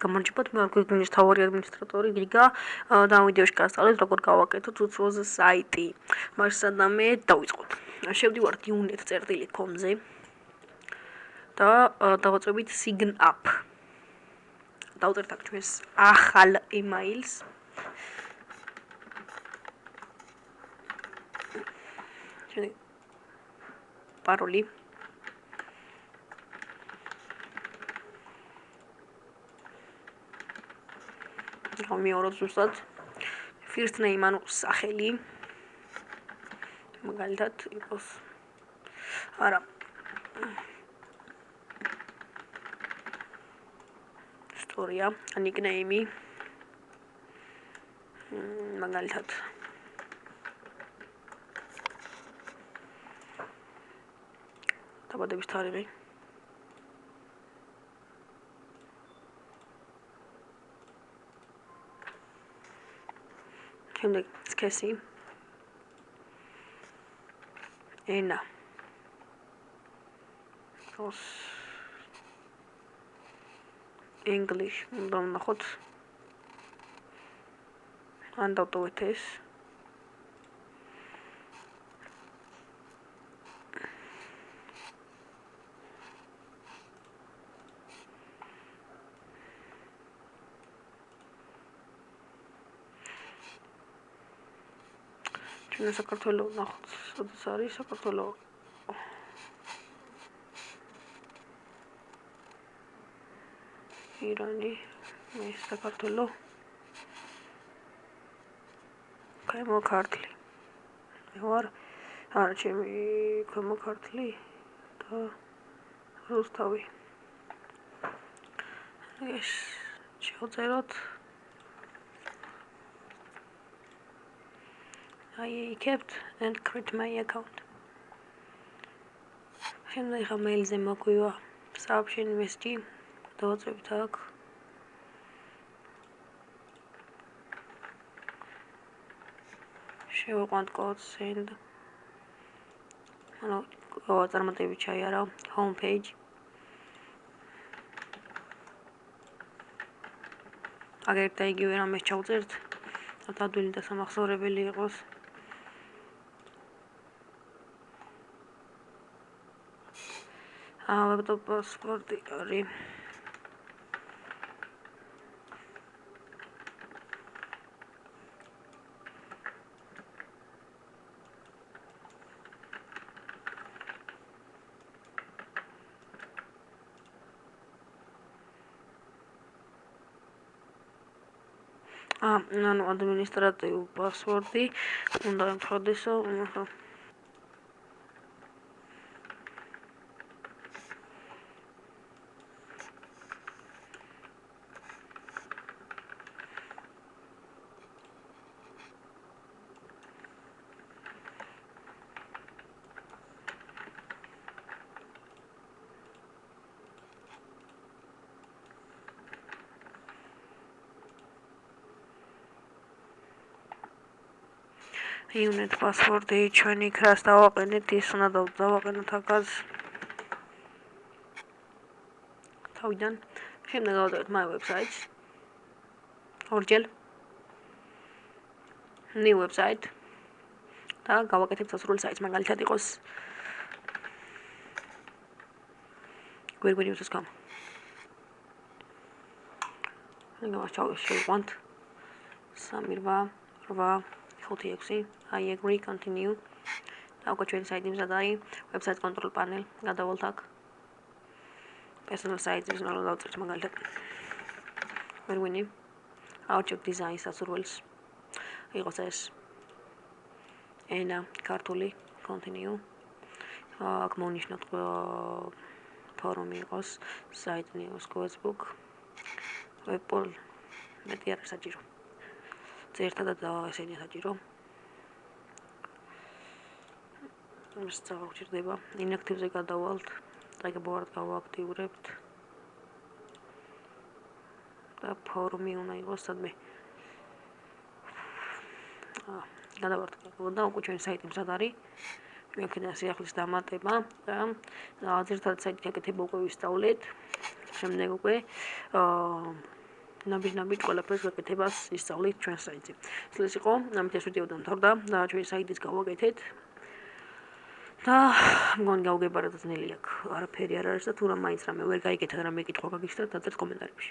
გამარჯობათ, მე ვარ გვიგნის მთავარი ადმინისტრატორი გიგა და ამ ვიდეოში გასწავლეთ როგორ გავაკეთოთ უცხოურ საიტი. მასადამე დავიწყოთ. შევდივართ unit.com-ზე და დავაწვევით sign up. დავწერთ აქ ჩვენს ახალ email-ს. პაროლი გამიოროთ ზუსტად first name ანუ სახელი მაგალითად იყოს არა ისტორია nickname მაგალითად დაბადების თარიღი შემდეგ სქესი ენა ოს English უნდა ვნახოთ ან დავტოვეთ ეს ჩვენ საქართველოს ვნახოთ სადაც არის საქართველოს ირანი ეს საქართველოს ქვემო ქართლი მე ვარ არა ჩემი ქვემო ქართლი და რუსთავი ეს შევწეროთ I kept and create my account. შემდეგ ხა მეილზე მოგვივა сообщение მესჯი დავაწევთ აქ შევაყვანთ code send ანუ წარმატებით ჩაიარა home page აგერ და იგივე რამეს ჩავწერთ ადვილი და სამახსოვრებელი იყოს laptop password არის ანუ ადმინისტრატიული პასვორდი უნდა ემთხვედესო unit password-ი ჩვენ იქ რას დავაყენეთ ის უნდა დავაყენოთ აქაც თავიდან შემდეგ დავწერთ my website ორჯერ new website და გავაკეთებთ სასურველი საიტს მაგალითად იყოს გვერგვინიუს.com შევყვანთ 3.8 5.6 I agree continue და უკვე ჩვენი საიტი მზად არის website control panel გადავალთ აქ personal sites ის უნდა დავწერთ მაგალითად გვერგვინი outlook design სასურველს იყოს ეს ენა ქართული continue აქ მონიშნოთ ფორუმი იყოს site news facebook webpol მეტი არ საჭირო ერთადაც ესენი საჭირო ეს წავაგჭირდება inactive-ზე გადავალთ წაგებოვართ გავააქტიურებთ და ფორუმი უნდა იყოს სადმე გადავართ და უკვე ჩვენი საიტი მზად არის მექნა სიახლის დამატება და ძირითადად საიტი აკეთება უკვე ვისწავლეთ შემდეგ უკვე ნაბიჯ ყველაფერს გაკეთებას ისწავლით ჩვენ საიტზე. ეს იყო, ამით ეს ვიდეო დამთავრდა და ჩვენი საიტის გავაკეთეთ. და მგონი გავგებარებთ ძნელი აქ არაფერი არ არის და თუ რა მაინც რამე ვერ გაიგეთ ან რამე კითხვა გაგიჩნდათ, დაწერთ კომენტარებში.